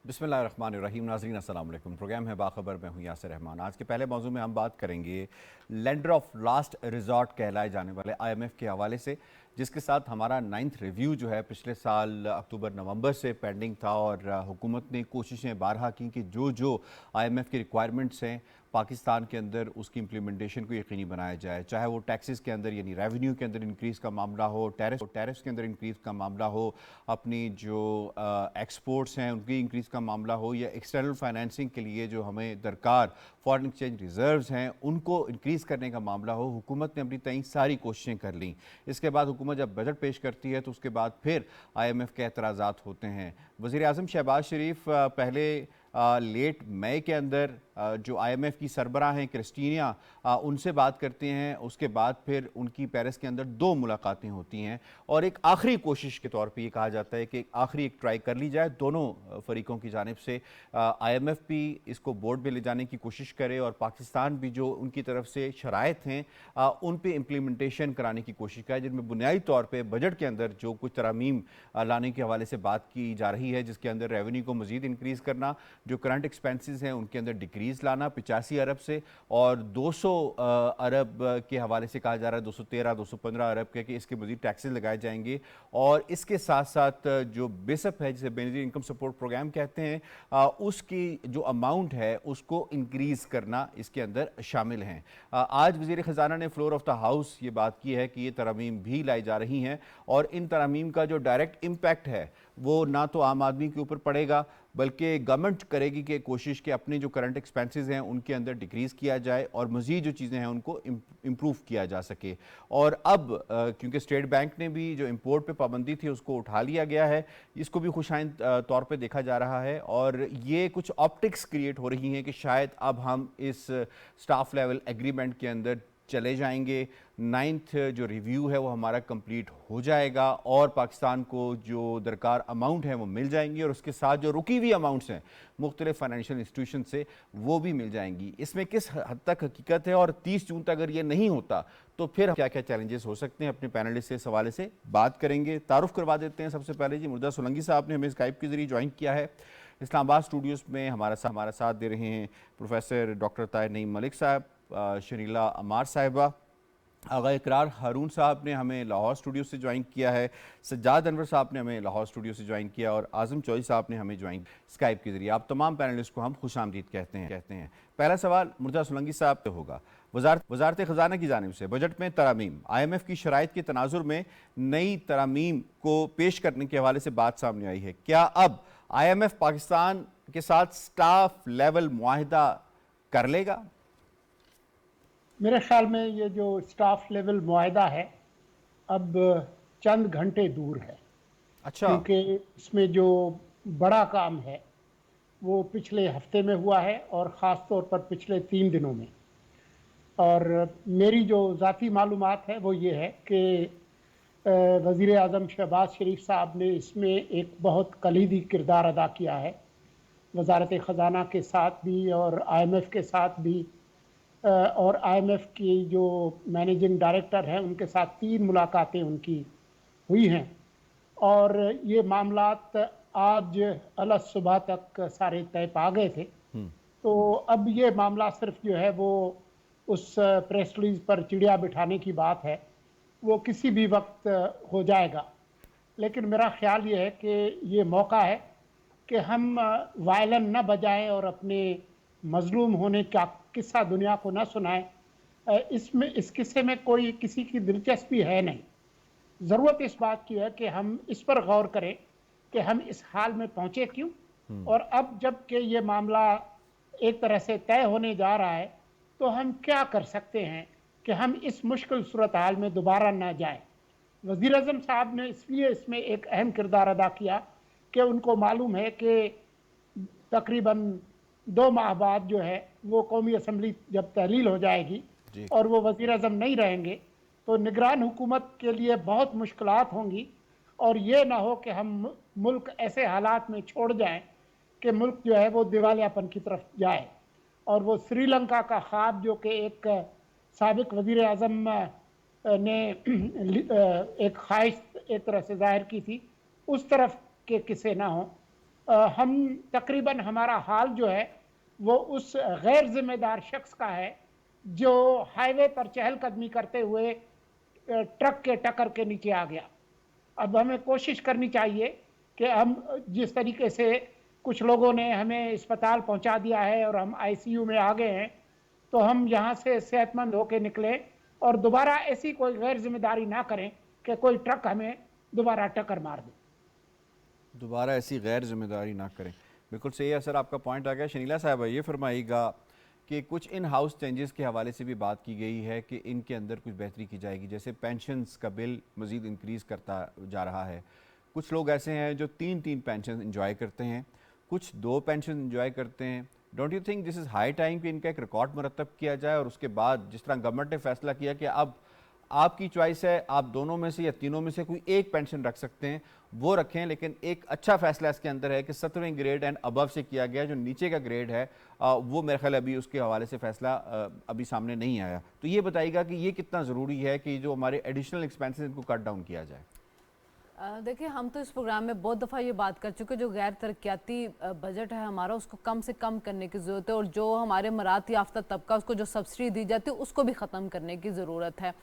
बिस्मिल्लाहिर्रहमानिर्रहीम। नाज़रीन अस्सलाम वालेकुम। प्रोग्राम है बाखबर, मैं हूँ यासिर रहमान। आज के पहले मौजू में हम बात करेंगे लेंडर ऑफ लास्ट रिजॉर्ट कहलाए जाने वाले IMF के हवाले से, जिसके साथ हमारा 9th रिव्यू जो है पिछले साल अक्टूबर नवंबर से पेंडिंग था और हुकूमत ने कोशिशें बारहा की कि जो जो IMF की रिक्वायरमेंट्स हैं पाकिस्तान के अंदर उसकी इम्प्लीमेंटेशन को यकीनी बनाया जाए, चाहे वो टैक्सेस के अंदर यानी रेवेन्यू के अंदर इंक्रीज़ का मामला हो, टैरिफ्स के अंदर इंक्रीज़ का मामला हो, अपनी जो एक्सपोर्ट्स हैं उनकी इंक्रीज़ का मामला हो, या एक्सटर्नल फाइनेंसिंग के लिए जो हमें दरकार फॉरेन एक्सचेंज रिजर्व्स हैं उनको इंक्रीज़ करने का मामला हो। हुकूमत ने अपनी तय सारी कोशिशें कर लीं। इसके बाद हुकूमत जब बजट पेश करती है तो उसके बाद फिर IMF के एतराज़ात होते हैं। वज़ीर आज़म शहबाज शरीफ पहले लेट मई के अंदर जो IMF की सरबराह हैं क्रिस्टीनिया, उनसे बात करते हैं। उसके बाद फिर उनकी पेरिस के अंदर 2 मुलाकातें होती हैं और एक आखिरी कोशिश के तौर पे ये कहा जाता है कि आखिरी एक ट्राई कर ली जाए दोनों फरीकों की जानिब से। IMF भी इसको बोर्ड पे ले जाने की कोशिश करे और पाकिस्तान भी जो उनकी तरफ से शराइत हैं उन पे इम्प्लीमेंटेशन कराने की कोशिश करे, जिनमें बुनियादी तौर पर बजट के अंदर जो कुछ तरमीम लाने के हवाले से बात की जा रही है, जिसके अंदर रेवेन्यू को मज़ीद इंक्रीज़ करना, जो करंट एक्सपेंसेस हैं उनके अंदर डिक्रीज़ लाना 85 अरब से, और 200 अरब के हवाले से कहा जा रहा है 213 215 अरब के कि इसके मज़ीद टैक्सेस लगाए जाएंगे। और इसके साथ साथ जो बेसअप है जिसे बेनिफिट इनकम सपोर्ट प्रोग्राम कहते हैं, उसकी जो अमाउंट है उसको इंक्रीज़ करना इसके अंदर शामिल हैं। आज वज़ीर ख़जाना ने फ्लोर ऑफ द हाउस ये बात की है कि ये तरमीम भी लाई जा रही हैं और इन तरमीम का जो डायरेक्ट इम्पैक्ट है वो ना तो आम आदमी के ऊपर पड़ेगा बल्कि गवर्नमेंट करेगी कि कोशिश के अपने जो करंट एक्सपेंसेस हैं उनके अंदर डिक्रीज़ किया जाए और मज़ीद जो चीज़ें हैं उनको इम्प्रूव किया जा सके। और अब क्योंकि स्टेट बैंक ने भी जो इंपोर्ट पे पाबंदी थी उसको उठा लिया गया है, इसको भी खुशाइंद तौर पे देखा जा रहा है और ये कुछ ऑप्टिक्स क्रिएट हो रही हैं कि शायद अब हम इस स्टाफ लेवल एग्रीमेंट के अंदर चले जाएंगे। 9th जो रिव्यू है वो हमारा कंप्लीट हो जाएगा और पाकिस्तान को जो दरकार अमाउंट है वो मिल जाएंगी और उसके साथ जो रुकी हुई अमाउंट्स हैं मुख्तलिफ फाइनेंशियल इंस्टीट्यूशन से वो भी मिल जाएंगी। इसमें किस हद तक हकीकत है और 30 जून तक अगर ये नहीं होता तो फिर क्या क्या चैलेंजेस हो सकते हैं, अपने पैनलिस्ट से इस हवाले से बात करेंगे। तारुफ करवा देते हैं सबसे पहले जी, मुर्तज़ा सोलंकी साहब ने हमें स्काइप के जरिए ज्वाइन किया है। इस्लामाबाद स्टूडियोज़ में हमारा साथ दे रहे हैं प्रोफेसर डॉक्टर ताहिर नईम मलिक साहब, शरीला अमार साहिबा, आगा इकरार हारून साहब ने हमें लाहौर स्टूडियो से ज्वाइन किया है, सज्जाद अनवर साहब ने हमें लाहौर स्टूडियो से ज्वाइन किया और आज़म चौधरी साहब ने हमें ज्वाइन स्काइप के जरिए। आप तमाम पैनलिस्ट को हम खुशामदीद कहते हैं। पहला सवाल मुर्तज़ा सोलंकी साहब से होगा। वजारत ख़जाना की जानिब से बजट में तरामीम, IMF की शराइत के तनाजुर में नई तरामीम को पेश करने के हवाले से बात सामने आई है। क्या अब IMF पाकिस्तान के साथ स्टाफ लेवल मुआहिदा कर लेगा? मेरे ख्याल में ये जो स्टाफ लेवल मुआहदा है अब चंद घंटे दूर है, अच्छा। क्योंकि इसमें जो बड़ा काम है वो पिछले हफ्ते में हुआ है और ख़ास तौर पर पिछले 3 दिनों में। और मेरी जो ज़ाती मालूमात है वो ये है कि वज़ीर आज़म शहबाज शरीफ साहब ने इसमें एक बहुत कलीदी किरदार अदा किया है, वज़ारत ख़जाना के साथ भी और IMF के साथ भी। और IMF की जो मैनेजिंग डायरेक्टर हैं उनके साथ 3 मुलाकातें उनकी हुई हैं और ये मामलात आज अलग सुबह तक सारे तय पा गए थे। तो अब ये मामला सिर्फ जो है वो उस प्रेस रिलीज पर चिड़िया बिठाने की बात है, वो किसी भी वक्त हो जाएगा। लेकिन मेरा ख्याल ये है कि ये मौका है कि हम वायलन न बजाएं और अपने मजलूम होने का किस्सा दुनिया को न सुनाएं। इसमें इस किस्से में कोई किसी की दिलचस्पी है नहीं। ज़रूरत इस बात की है कि हम इस पर गौर करें कि हम इस हाल में पहुंचे क्यों, और अब जब कि ये मामला एक तरह से तय होने जा रहा है तो हम क्या कर सकते हैं कि हम इस मुश्किल सूरत हाल में दोबारा ना जाएं। वज़ीर आज़म साहब ने इसलिए इसमें एक अहम किरदार अदा किया कि उनको मालूम है कि तकरीबन 2 माह बाद जो है वो कौमी असम्बली जब तहलील हो जाएगी जी। और वो वज़ीर आज़म नहीं रहेंगे तो निगरान हुकूमत के लिए बहुत मुश्किलात होंगी और ये ना हो कि हम मुल्क ऐसे हालात में छोड़ जाएं कि मुल्क जो है वो दिवालियापन की तरफ जाए। और वो श्रीलंका का ख्वाब जो कि एक साबिक वज़ीर आज़म ने एक ख्वाहिश एक तरह से जाहिर की थी, उस तरफ के किस्से ना हो। हम तकरीबन हमारा हाल जो है वो उस गैर जिम्मेदार शख्स का है जो हाईवे पर चहलकदमी करते हुए ट्रक के टक्कर के नीचे आ गया। अब हमें कोशिश करनी चाहिए कि हम जिस तरीके से कुछ लोगों ने हमें अस्पताल पहुंचा दिया है और हम आईसीयू में आ गए हैं, तो हम यहाँ से सेहतमंद होकर निकलें और दोबारा ऐसी कोई गैर जिम्मेदारी ना करें कि कोई ट्रक हमें दोबारा टक्कर मार दे। दोबारा ऐसी गैर जिम्मेदारी ना करें, बिल्कुल सही है सर, आपका पॉइंट आ गया। शनीला साहब ये फरमाइएगा कि कुछ इन हाउस चेंजेस के हवाले से भी बात की गई है कि इनके अंदर कुछ बेहतरी की जाएगी, जैसे पेंशन्स का बिल मज़ीद इंक्रीज़ करता जा रहा है। कुछ लोग ऐसे हैं जो 3 पेंशन इंजॉय करते हैं, कुछ 2 पेंशन इंजॉय करते हैं। Don't you think this is high time कि इनका एक रिकॉर्ड मरतब किया जाए और उसके बाद जिस तरह गवर्नमेंट ने फैसला किया कि अब आपकी चॉइस है, आप दोनों में से या तीनों में से कोई एक पेंशन रख सकते हैं, वो रखें, लेकिन एक अच्छा फैसला इसके अंदर है कि 17वें ग्रेड एंड अबव से किया गया, जो नीचे का ग्रेड है वो मेरे ख्याल अभी उसके हवाले से फैसला अभी सामने नहीं आया। तो ये बताइएगा कि ये कितना ज़रूरी है कि जो हमारे एडिशनल एक्सपेंसेस इनको कट डाउन किया जाए। देखिए, हम तो इस प्रोग्राम में बहुत दफ़ा ये बात कर चुके, जो गैर तरक्याती बजट है हमारा उसको कम से कम करने की ज़रूरत है, और जो हमारे मरात याफ्ता तबका उसको जो सब्सिडी दी जाती है उसको भी ख़त्म करने की ज़रूरत है।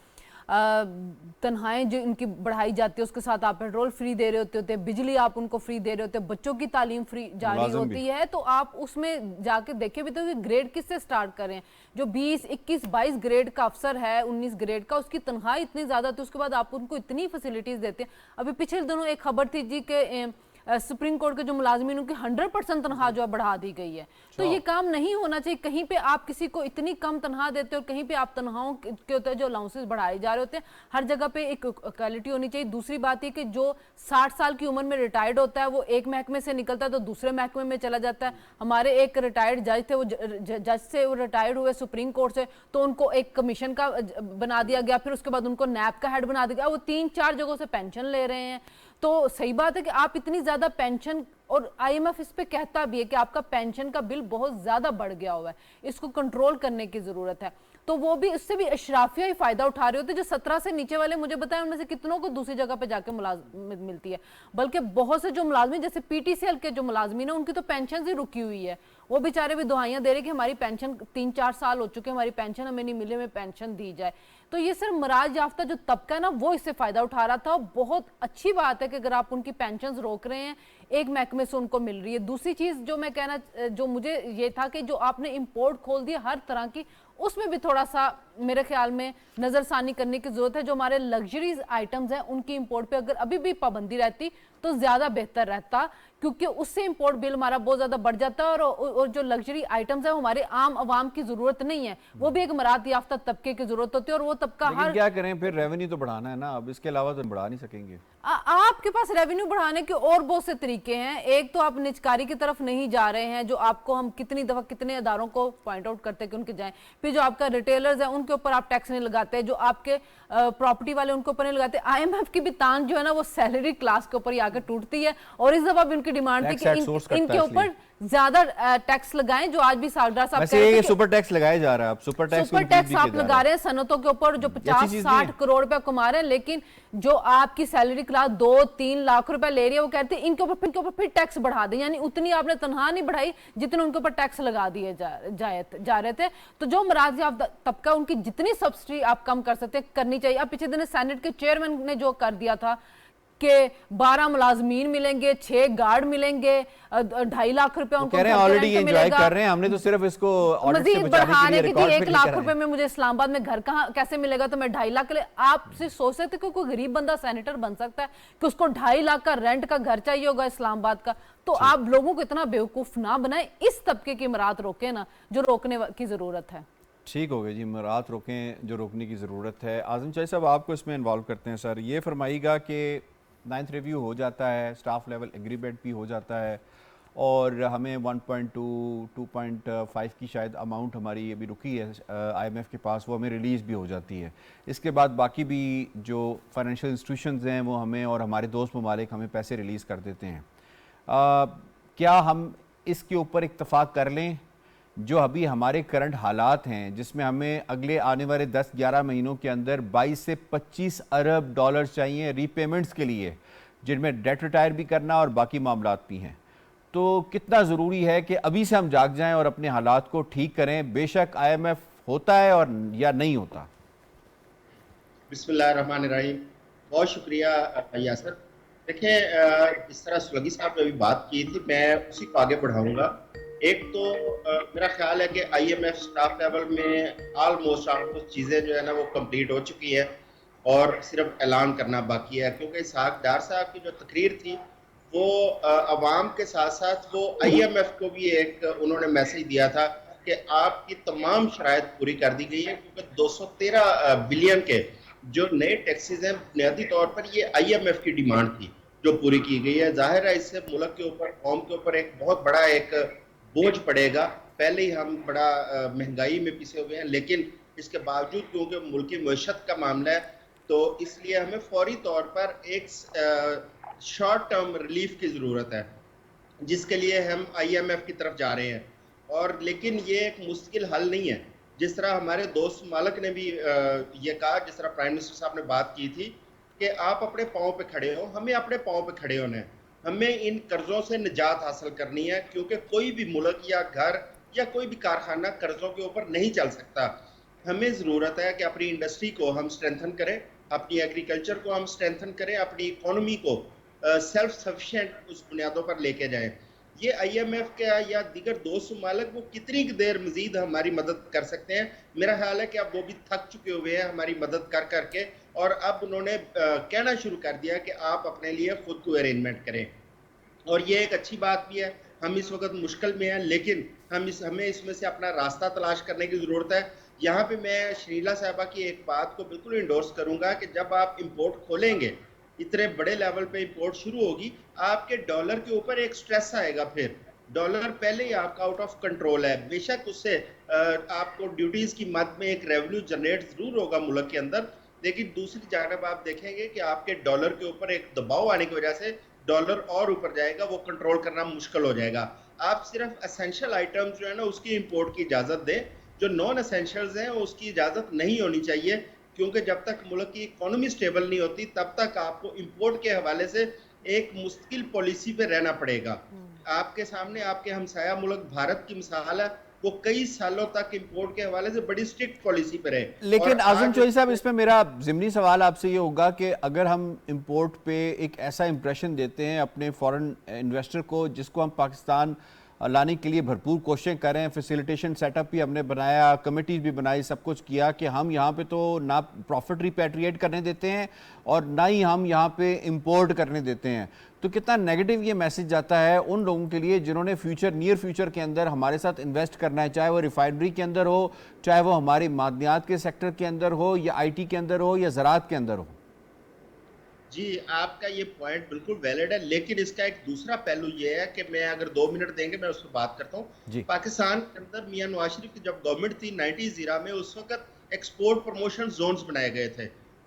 तनख्वाहें जो इनकी बढ़ाई जाती है उसके साथ आप पेट्रोल फ्री दे रहे होते हैं, बिजली आप उनको फ्री दे रहे होते हैं, बच्चों की तालीम फ्री जारी होती है, तो आप उसमें जाके देखें भी तो कि ग्रेड किससे स्टार्ट करें। जो 20, 21, 22 ग्रेड का अफसर है, 19 ग्रेड का, उसकी तनख्वाह इतनी ज़्यादा थी, उसके बाद आप उनको इतनी फैसिलिटीज़ देते हैं। अभी पिछले दिनों एक खबर थी जी के सुप्रीम कोर्ट के जो मुलाजमीन उनकी 100% तनख्वाह जो है बढ़ा दी गई है। तो ये काम नहीं होना चाहिए। कहीं पे आप किसी को इतनी कम तनख्वाह देते हो और कहीं पे आप तनख्वाहों के होते हैं जो अलाउंसेस बढ़ाए जा रहे होते हैं। हर जगह पे एक इक्वालिटी होनी चाहिए। दूसरी बात ये कि जो 60 साल की उम्र में रिटायर्ड होता है वो एक महकमे से निकलता है तो दूसरे महकमे में चला जाता है। हमारे एक रिटायर्ड जज थे, वो जज से वो रिटायर्ड हुए सुप्रीम कोर्ट से, तो उनको एक कमीशन का बना दिया गया, फिर उसके बाद उनको नैब का हेड बना दिया गया, वो 3-4 जगहों से पेंशन ले रहे हैं। तो सही बात है कि आप इतनी ज्यादा पेंशन, और आईएमएफ इस पे कहता भी है कि आपका पेंशन का बिल बहुत ज्यादा बढ़ गया हुआ है, इसको कंट्रोल करने की जरूरत है। तो वो भी, इससे भी अशराफिया ही फायदा उठा रहे होते हैं। जो 17 से नीचे वाले, मुझे बताएं उनमें से कितनों को दूसरी जगह पे जाके मुलाजमत मिलती है, बल्कि बहुत से जो मुलाजमीन जैसे पीटीसीएल के जो मुलाजमीन है उनकी तो पेंशन ही रुकी हुई है। वो बेचारे भी दुआइयां दे रहे कि हमारी पेंशन 3-4 साल हो चुके, हमारी पेंशन हमें नहीं मिली, हमें पेंशन दी जाए। तो ये सिर्फ मराज याफ्ता जो तबका है ना वो इससे फायदा उठा रहा था। बहुत अच्छी बात है कि अगर आप उनकी पेंशन रोक रहे हैं, एक महकमे से उनको मिल रही है। दूसरी चीज जो मैं कहना, जो मुझे ये था कि जो आपने इंपोर्ट खोल दिया हर तरह की, उसमें भी थोड़ा सा मेरे ख्याल में नजरसानी करने की जरूरत है। जो हमारे लग्जरीज आइटम्स हैं उनकी इंपोर्ट पे अगर अभी भी पाबंदी रहती तो ज्यादा बेहतर रहता, क्योंकि उससे इंपोर्ट बिल हमारा बहुत ज्यादा बढ़ जाता है। और जो लग्जरी आइटम्स है वो हमारे आम आवाम की जरूरत नहीं है, वो भी एक मरात याफ्ता तबके की जरूरत होती है। और वो तबका हर, क्या करें फिर, रेवेन्यू तो बढ़ाना है ना, अब इसके अलावा तो बढ़ा नहीं सकेंगे। आपके पास रेवेन्यू बढ़ाने के और बहुत से तरीके हैं। एक तो आप निजकारी की तरफ नहीं जा रहे हैं, जो आपको हम कितनी दफा कितने अदारों को पॉइंट आउट करते हैं कि उनके जाएं। फिर जो आपका रिटेलर्स है उनके ऊपर आप टैक्स नहीं लगाते, जो आपके प्रॉपर्टी वाले उनके ऊपर नहीं लगाते। आईएमएफ की भी तान जो है ना वो सैलरी क्लास के ऊपर आकर टूटती है, और इस दफा भी उनकी डिमांड थी कि इनके ऊपर ज्यादा टैक्स लगाएं, जो आज भी सालदार साहब कहते हैं। सुपर टैक्स लगाया जा रहा है, अब सुपर टैक्स आप लगा रहे हैं सनतों के ऊपर जो 50-60 करोड़ रुपया कमा रहे हैं, लेकिन जो आपकी सैलरी क्लास 2-3 लाख रुपया ले रही है वो कहते हैं इनके ऊपर फिर टैक्स बढ़ा दें। यानी उतनी आपने तनख्वाह नहीं बढ़ाई जितने उनके ऊपर टैक्स लगा दिए जा रहे थे। तो जो मराज याफ्ता तबका, उनकी जितनी सब्सिडी आप कम कर सकते करनी चाहिए। अब पिछले दिन सेनेट के चेयरमैन ने जो कर दिया था कि 12 मुलाजमीन मिलेंगे, 6 गार्ड मिलेंगे, 2.5 लाख रुपए उनको ऑलरेडी एंजॉय कर रहे हैं। हमने तो सिर्फ इसको मजीद बढ़ाने के लिए 1 लाख रुपए में मुझे इस्लामाबाद में घर कहाँ कैसे मिलेगा, तो मैं 2.5 लाख के लिए आपसे सोच सकते कि कोई गरीब बंदा सेनेटर बन सकता है कि उसको 2.5 लाख का रेंट का घर चाहिए होगा इस्लामाबाद का। तो आप लोगों को इतना बेवकूफ ना बनाए, इस तबके की मरात रोके ना जो रोकने की जरूरत है। ठीक हो गया जी, मरात रोकें जो रोकने की ज़रूरत है। आज़म चाई साहब आपको इसमें इन्वॉल्व करते हैं सर। ये फरमाइएगा कि 9th रिव्यू हो जाता है, स्टाफ लेवल एग्रीमेंट भी हो जाता है, और हमें 1.2, 2.5 की शायद अमाउंट हमारी अभी रुकी है आईएमएफ के पास, वो हमें रिलीज़ भी हो जाती है। इसके बाद बाकी भी जो फाइनेंशियल इंस्टीट्यूशंस हैं वो हमें और हमारे दोस्त ममालिक हमें पैसे रिलीज़ कर देते हैं। क्या हम इसके ऊपर इत्तफाक कर लें जो अभी हमारे करंट हालात हैं, जिसमें हमें अगले आने वाले 10-11 महीनों के अंदर 22 से 25 अरब डॉलर चाहिए रीपेमेंट्स के लिए, जिनमें डेट रिटायर भी करना और बाकी मामलात भी हैं। तो कितना ज़रूरी है कि अभी से हम जाग जाएं और अपने हालात को ठीक करें, बेशक IMF होता है और या नहीं होता? बिस्मिल्लाहिर्रहमानिर्रहीम। बहुत शुक्रिया यासर। देखिए, जिस तरह स्वगी साहब ने अभी बात की थी, मैं उसी को आगे बढ़ाऊंगा। एक तो मेरा ख्याल है कि IMF स्टाफ लेवल में ऑलमोस्ट चीज़ें जो है ना वो कंप्लीट हो चुकी है और सिर्फ ऐलान करना बाकी है, क्योंकि इसहाक डार साहब की जो तकरीर थी वो अवाम के साथ साथ वो IMF को भी एक उन्होंने मैसेज दिया था कि आपकी तमाम शराइत पूरी कर दी गई है, क्योंकि 213 बिलियन के जो नए टैक्सेस हैं बुनियादी तौर पर ये IMF की डिमांड थी जो पूरी की गई है। जाहिर है इससे मुल्क के ऊपर, कौम के ऊपर एक बहुत बड़ा एक बोझ पड़ेगा। पहले ही हम बड़ा महंगाई में पिसे हुए हैं, लेकिन इसके बावजूद क्योंकि मुल्क की मईशत का मामला है तो इसलिए हमें फौरी तौर पर एक शॉर्ट टर्म रिलीफ की ज़रूरत है, जिसके लिए हम IMF की तरफ जा रहे हैं। और लेकिन ये एक मुश्किल हल नहीं है। जिस तरह हमारे दोस्त मालिक ने भी ये कहा, जिस तरह प्राइम मिनिस्टर साहब ने बात की थी कि आप अपने पाँव पे खड़े हो, हमें अपने पाँव पे खड़े होना है। हमें इन कर्जों से निजात हासिल करनी है, क्योंकि कोई भी मुल्क या घर या कोई भी कारखाना कर्जों के ऊपर नहीं चल सकता। हमें ज़रूरत है कि अपनी इंडस्ट्री को हम स्ट्रेंथन करें, अपनी एग्रीकल्चर को हम स्ट्रेंथन करें, अपनी इकोनॉमी को सेल्फ सफिशिएंट उस बुनियादों पर लेके जाएं। ये IMF का या दीगर दोस्त मालिक वो कितनी देर मजीद हमारी मदद कर सकते हैं? मेरा ख्याल है कि अब वो भी थक चुके हुए हैं हमारी मदद कर करके, और अब उन्होंने कहना शुरू कर दिया कि आप अपने लिए खुद को अरेंजमेंट करें। और ये एक अच्छी बात भी है। हम इस वक्त मुश्किल में हैं, लेकिन हमें इसमें से अपना रास्ता तलाश करने की ज़रूरत है। यहाँ पे मैं शरीला साहबा की एक बात को बिल्कुल इंडोर्स करूँगा कि जब आप इंपोर्ट खोलेंगे, इतने बड़े लेवल पे इंपोर्ट शुरू होगी, आपके डॉलर के ऊपर एक स्ट्रेस आएगा। फिर डॉलर पहले ही आपका आउट ऑफ कंट्रोल है। बेशक उससे आपको ड्यूटीज़ की मद में एक रेवेन्यू जनरेट ज़रूर होगा मुल्क के अंदर, लेकिन दूसरी जानब आप देखेंगे कि आपके डॉलर के ऊपर एक दबाव आने की वजह से डॉलर और ऊपर जाएगा, वो कंट्रोल करना मुश्किल हो जाएगा। आप सिर्फ एसेंशियल आइटम्स जो है ना उसकी इंपोर्ट की इजाज़त दें, जो नॉन एसेंशियल्स हैं उसकी इजाज़त नहीं होनी चाहिए, क्योंकि जब तक मुल्क की इकोनॉमी स्टेबल नहीं होती तब तक आपको इंपोर्ट के हवाले से एक मुश्किल पॉलिसी पे रहना पड़ेगा। आपके सामने आपके हमसाया मुल्क भारत की मिसाल है, वो कई सालों तक इंपोर्ट के हवाले से बड़ी स्ट्रिक्ट पॉलिसी पे रहे। लेकिन आजम चौधरी साहब, इसमें मेरा ज़िमनी सवाल आपसे ये होगा कि अगर हम इंपोर्ट पे एक ऐसा इंप्रेशन देते हैं अपने फॉरेन इन्वेस्टर को, जिसको हम पाकिस्तान लाने के लिए भरपूर कोशिशें कर रहे हैं, फैसिलिटेशन सेटअप भी हमने बनाया, कमेटीज भी बनाई, सब कुछ किया कि हम यहाँ पे तो ना प्रॉफिट रिपैट्रिएट करने देते हैं और ना ही हम यहाँ पे इंपोर्ट करने देते हैं, तो कितना नेगेटिव ये मैसेज जाता है उन लोगों के लिए जिन्होंने नियर फ्यूचर के अंदर हमारे साथ इन्वेस्ट करना है, चाहे वो रिफाइनरी के अंदर हो, चाहे वो हमारे मादनियात के सेक्टर के अंदर हो, या IT के अंदर हो, या ज़राअत के अंदर हो। जी, आपका ये पॉइंट बिल्कुल वैलिड है, लेकिन इसका एक दूसरा पहलू ये है कि मैं अगर 2 मिनट देंगे मैं उस पर बात करता हूँ। पाकिस्तान के अंदर मियां नवाज शरीफ की जब गवर्नमेंट थी 90s ईरा में, उस वक्त एक्सपोर्ट प्रमोशन जोन्स बनाए गए थे।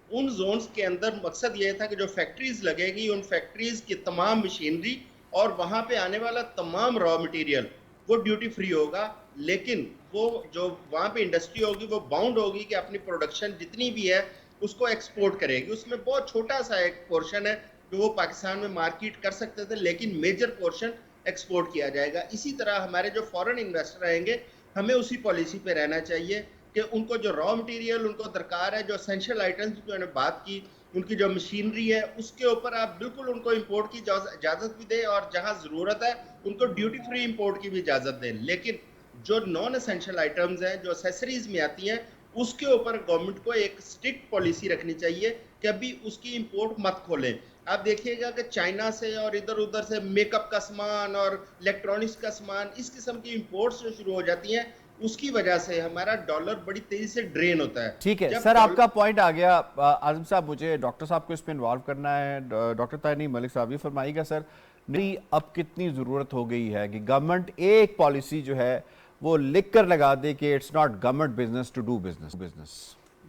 उन जोन्स के अंदर मकसद ये था कि जो फैक्ट्रीज लगेगी उन फैक्ट्रीज की तमाम मशीनरी और वहाँ पे आने वाला तमाम रॉ मटेरियल वो ड्यूटी फ्री होगा, लेकिन वो जो वहाँ पे इंडस्ट्री होगी वो बाउंड होगी कि अपनी प्रोडक्शन जितनी भी है उसको एक्सपोर्ट करेगी। उसमें बहुत छोटा सा एक पोर्शन है जो वो पाकिस्तान में मार्केट कर सकते थे, लेकिन मेजर पोर्शन एक्सपोर्ट किया जाएगा। इसी तरह हमारे जो फॉरेन इन्वेस्टर आएंगे, हमें उसी पॉलिसी पे रहना चाहिए कि उनको जो रॉ मटेरियल उनको दरकार है, जो एसेंशियल आइटम्स की मैंने बात की, उनकी जो मशीनरी है उसके ऊपर आप बिल्कुल उनको इंपोर्ट की इजाज़त भी दें और जहाँ ज़रूरत है उनको ड्यूटी फ्री इंपोर्ट की भी इजाज़त दें। लेकिन जो नॉन एसेंशियल आइटम्स हैं, जो एसेसरीज में आती हैं, उसके ऊपर गवर्नमेंट को एक स्ट्रिक्ट पॉलिसी रखनी चाहिए कि अभी उसकी इंपोर्ट मत खोलें। आप देखिएगा कि चाइना से और इधर उधर से मेकअप का सामान और इलेक्ट्रॉनिक्स का सामान, इस किस्म की इंपोर्ट्स जो शुरू हो जाती हैं, उसकी वजह से हमारा डॉलर बड़ी तेजी से ड्रेन होता है। ठीक है सर, आपका पॉइंट आ गया। आजम साहब, मुझे डॉक्टर साहब को इसमें इन्वॉल्व करना है। डॉक्टर तानी मलिक साहब ये फरमाइएगा सर, नहीं अब कितनी ज़रूरत हो गई है कि गवर्नमेंट एक पॉलिसी जो है वो लिख कर लगा दे कि it's not government business to do business.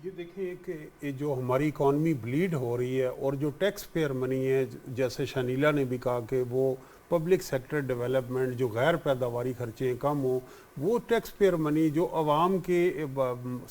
ये देखिए कि जो हमारी इकॉनमी ब्लीड हो रही है और जो टैक्स पेयर मनी है, जैसे शनीला ने भी कहा कि वो पब्लिक सेक्टर डेवलपमेंट, जो गैर पैदावारी खर्चे कम हो, वो टैक्स पेयर मनी जो आवाम के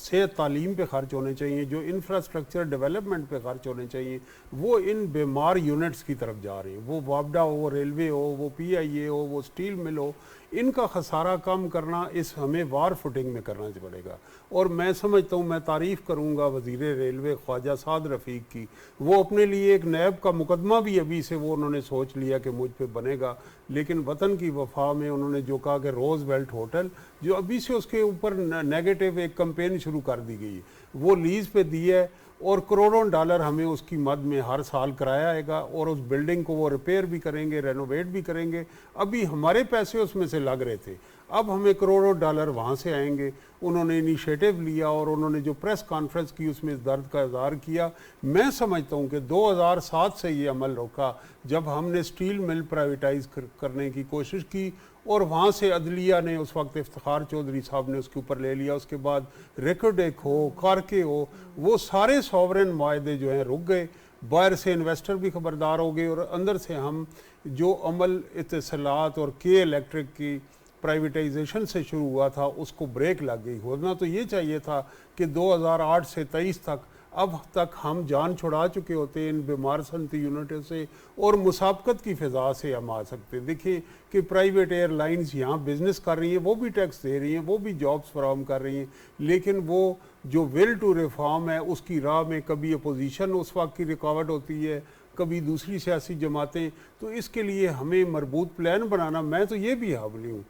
सेहत तालीम पे खर्च होने चाहिए, जो इंफ्रास्ट्रक्चर डेवलपमेंट पे खर्च होने चाहिए, वो इन बीमार यूनिट्स की तरफ जा रही हैं। वो वापडा हो, रेलवे हो, वो PIA हो, वो स्टील मिल हो, इनका खसारा कम करना इस हमें वार फुटिंग में करना पड़ेगा। और मैं समझता हूँ, मैं तारीफ़ करूँगा वज़ीर रेलवे ख्वाजा साद रफ़ीक की, वो अपने लिए एक नैब का मुकदमा भी अभी से वो उन्होंने सोच लिया कि मुझ पे बनेगा, लेकिन वतन की वफा में उन्होंने जो कहा कि रोज़ वेल्ट होटल, जो अभी से उसके ऊपर नेगेटिव एक कंपेन शुरू कर दी गई, वो लीज़ पे दी है और करोड़ों डॉलर हमें उसकी मद में हर साल कराया आएगा और उस बिल्डिंग को वो रिपेयर भी करेंगे, रेनोवेट भी करेंगे। अभी हमारे पैसे उसमें से लग रहे थे, अब हमें करोड़ों डॉलर वहाँ से आएंगे। उन्होंने इनिशिएटिव लिया और उन्होंने जो प्रेस कॉन्फ्रेंस की उसमें इस दर्द का इजहार किया। मैं समझता हूँ कि 2007 से ये अमल रोका, जब हमने स्टील मिल प्राइवेटाइज करने की कोशिश की और वहाँ से अदलिया ने उस वक्त इफ्तिखार चौधरी साहब ने उसके ऊपर ले लिया। उसके बाद रिकॉर्डेक हो, कारके हो, वो सारे सॉवरेन माहदे जो हैं रुक गए। बाहर से इन्वेस्टर भी खबरदार हो गए और अंदर से हम जो अमल इत्तलात और के इलेक्ट्रिक की प्राइवेटाइजेशन से शुरू हुआ था उसको ब्रेक लग गई। होना तो ये चाहिए था कि 2008 से 23 तक अब तक हम जान छुड़ा चुके होते इन बीमार सनती यूनिटों से और मुसाबकत की फ़िज़ा से हम आ सकते। देखिए कि प्राइवेट एयरलाइंस यहाँ बिज़नेस कर रही हैं, वो भी टैक्स दे रही हैं, वो भी जॉब्स फराहम कर रही हैं, लेकिन वो जो विल टू रिफॉर्म है उसकी राह में कभी अपोजिशन उस वक्त की रुकावट होती है, कभी दूसरी सियासी जमातें। तो इसके लिए हमें मरबूत प्लान बनाना, मैं तो ये भी हावली हूँ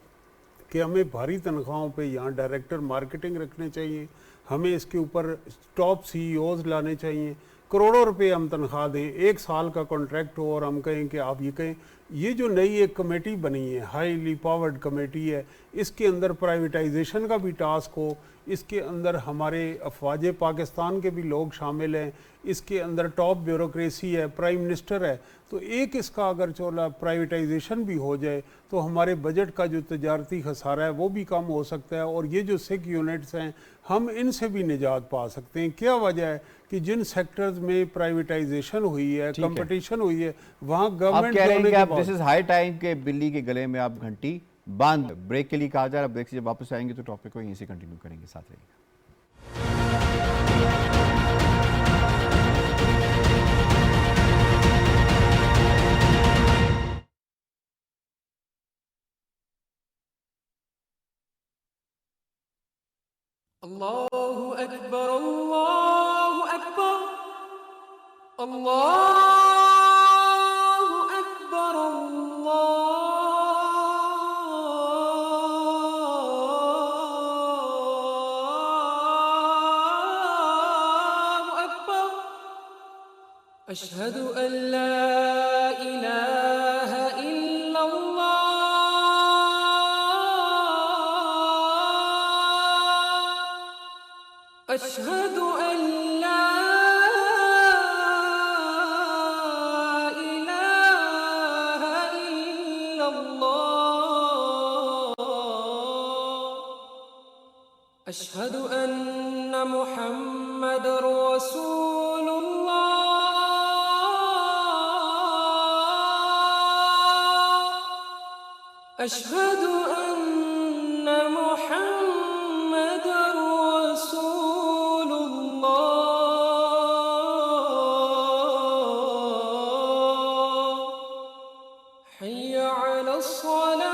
कि हमें भारी तनख्वाहों पे यहाँ डायरेक्टर मार्केटिंग रखने चाहिए, हमें इसके ऊपर टॉप CEOs लाने चाहिए, करोड़ों रुपए हम तनख्वाह दें, 1 साल का कॉन्ट्रैक्ट हो और हम कहें कि आप ये कहें। ये जो नई एक कमेटी बनी है, हाईली पावर्ड कमेटी है, इसके अंदर प्राइवेटाइजेशन का भी टास्क हो, इसके अंदर हमारे अफवाज पाकिस्तान के भी लोग शामिल हैं, इसके अंदर टॉप ब्यूरोक्रेसी है, प्राइम मिनिस्टर है। तो एक इसका अगर चोला प्राइवेटाइजेशन भी हो जाए तो हमारे बजट का जो तजारती खसारा है वो भी कम हो सकता है और ये जो सिक यूनिट्स हैं हम इनसे भी निजात पा सकते हैं। क्या वजह है कि जिन सेक्टर्स में प्राइवेटाइजेशन हुई है, कंपटीशन हुई है, वहाँ गवर्नमेंट कह रहे हैं कि आप दिस इज हाई टाइम के बिल्ली के गले में आप घंटी बांध। ब्रेक के लिए कहा जा रहा है, ब्रेक से जब वापस आएंगे तो टॉपिक को यहीं से कंटिन्यू करेंगे, साथ रहिएगा। अल्लाहु अकबर, अल्लाहु अकबर, अल्लाहु अकबर, अल्लाहु अकबर, अशहदु अल्ला इलाहा इल्लल्लाह, अशहदु अल्ला इलाहा इल्लल्लाह, अशहदु अन्ना मुहम्मदुर रसूलुल्लाह, अशहदु अन्ना मुहम्मदुर रसूलुल्लाह, हय्य अलस्सलाह,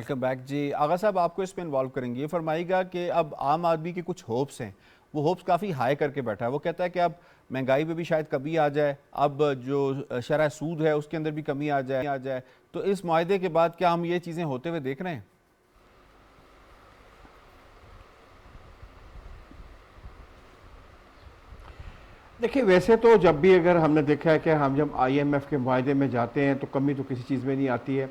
वेलकम बैक जी। आगा साहब, आपको इसमें इन्वॉल्व करेंगे। ये फरमाइएगा कि अब आम आदमी के कुछ होप्स हैं, वो होप्स काफ़ी हाई करके बैठा है। वो कहता है कि अब महंगाई में भी शायद कमी आ जाए, अब जो शरह सूद है उसके अंदर भी कमी आ जाए। तो इस मुआहदे के बाद क्या हम ये चीज़ें होते हुए देख रहे हैं? देखिए, वैसे तो जब भी अगर हमने देखा है कि हम जब IMF के मुआहदे में जाते हैं तो कमी तो किसी चीज़ में नहीं आती है।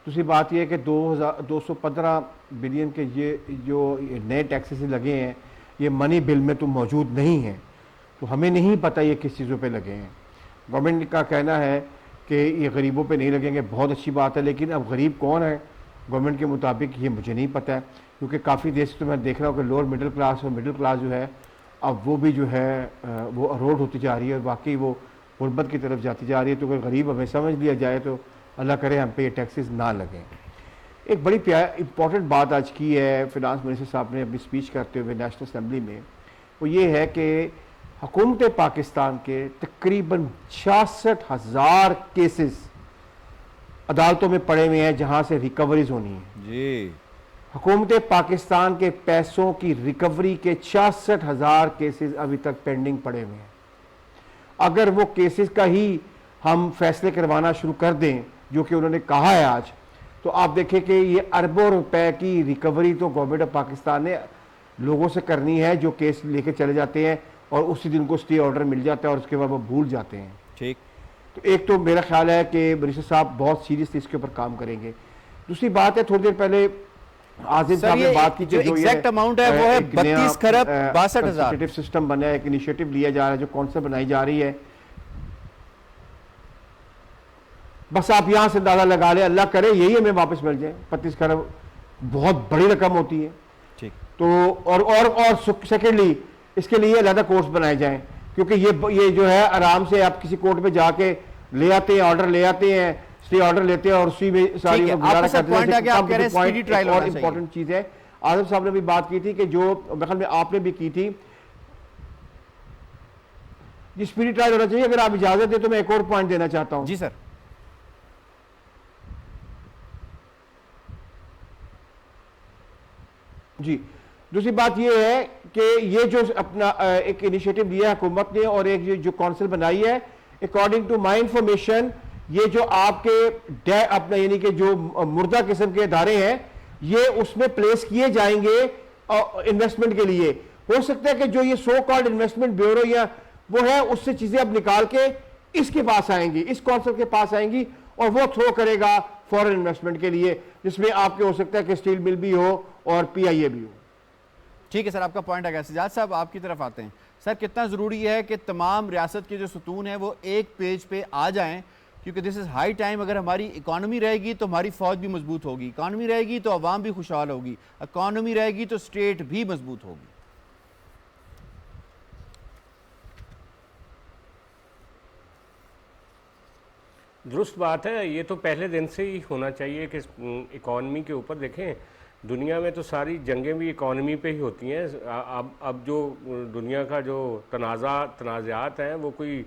दूसरी बात यह है कि 215 बिलियन के ये जो नए टैक्सेस लगे हैं, ये मनी बिल में तो मौजूद नहीं है, तो हमें नहीं पता ये किस चीज़ों पे लगे हैं। गवर्नमेंट का कहना है कि ये गरीबों पे नहीं लगेंगे, बहुत अच्छी बात है, लेकिन अब गरीब कौन है गवर्नमेंट के मुताबिक ये मुझे नहीं पता है, क्योंकि काफ़ी देर से तो मैं देख रहा हूँ कि लोअर मिडिल क्लास और मिडिल क्लास जो है अब वो भी जो है वो अरोड होती जा रही है और वाकई वो गुर्बत की तरफ जाती जा रही है। तो अगर गरीब हमें समझ लिया जाए तो अल्लाह करे हम पे ये टैक्सेस ना लगें। एक बड़ी इंपॉर्टेंट बात आज की है फिनांस मिनिस्टर साहब ने अपनी स्पीच करते हुए नेशनल असम्बली में, वो ये है कि हुकूमत पाकिस्तान के तकरीबन 66,000 केसेस अदालतों में पड़े हुए हैं जहाँ से रिकवरीज होनी है। जी, हुकूमत पाकिस्तान के पैसों की रिकवरी के 66,000 केसेस अभी तक पेंडिंग पड़े हुए हैं। अगर वो केसेस का ही हम फैसले करवाना शुरू कर दें, जो कि उन्होंने कहा है आज, तो आप देखें कि ये अरबों रुपए की रिकवरी तो गवर्नमेंट ऑफ पाकिस्तान ने लोगों से करनी है जो केस लेके चले जाते हैं और उसी दिन को स्टे ऑर्डर मिल जाता है और उसके बाद वो भूल जाते हैं। ठीक। तो एक तो मेरा ख्याल है कि मिनिस्टर साहब बहुत सीरियसली इसके ऊपर काम करेंगे। दूसरी बात है, थोड़ी देर पहले आजिम साहब ने बात की जो एग्जैक्ट अमाउंट है वो है 32 खरब 62,000। सिस्टम बना है, एक इनिशिएटिव लिया जा रहा है, जो कॉन्सेप्ट बनाई जा रही है, बस आप यहां से अंदाजा लगा ले, अल्लाह करे यही हमें वापस मिल जाए। 32 खरब बहुत बड़ी रकम होती है। ठीक। तो और सेकेंडली इसके लिए अलग कोर्स बनाए जाएं, क्योंकि ये जो है आराम से आप किसी कोर्ट में जाके ले आते हैं, ऑर्डर ले आते हैं, स्टे ऑर्डर लेते हैं और उसी में सारी गुजारा करते हैं। और इंपॉर्टेंट चीज है, आजम साहब ने भी बात की थी कि जो ख्याल में आपने भी की थी, ये स्पीडी ट्रायल होना चाहिए। अगर आप इजाजत दें तो मैं एक और पॉइंट देना चाहता हूं। जी सर। जी, दूसरी बात यह है कि ये जो अपना एक इनिशिएटिव लिया है हुकूमत ने और एक जो काउंसिल बनाई है, अकॉर्डिंग टू माई इंफॉर्मेशन, ये जो आपके अपना यानी कि जो मुर्दा किस्म के इदारे हैं, ये उसमें प्लेस किए जाएंगे इन्वेस्टमेंट के लिए। हो सकता है कि जो ये सो कॉल्ड इन्वेस्टमेंट ब्यूरो या वो है, उससे चीजें अब निकाल के इसके पास आएंगी, इस काउंसिल के पास आएंगी और वो थ्रो करेगा फॉरेन इन्वेस्टमेंट के लिए, जिसमें आपके हो सकता है कि स्टील मिल भी हो और PIA भी हो। ठीक है सर, आपका पॉइंट है। सजाद साहब, आपकी तरफ आते हैं। सर, कितना ज़रूरी है कि तमाम रियासत के जो सतून हैं वो एक पेज पे आ जाएं, क्योंकि दिस इज़ हाई टाइम। अगर हमारी इकॉनमी रहेगी तो हमारी फ़ौज भी मजबूत होगी, इकॉनमी रहेगी तो अवाम भी खुशहाल होगी, इकॉनमी रहेगी तो स्टेट भी मजबूत होगी। दुरुस्त बात है, ये तो पहले दिन से ही होना चाहिए कि इकॉनमी के ऊपर देखें। दुनिया में तो सारी जंगें भी इकॉनमी पे ही होती हैं। अब जो दुनिया का जो तनाज़ात हैं वो कोई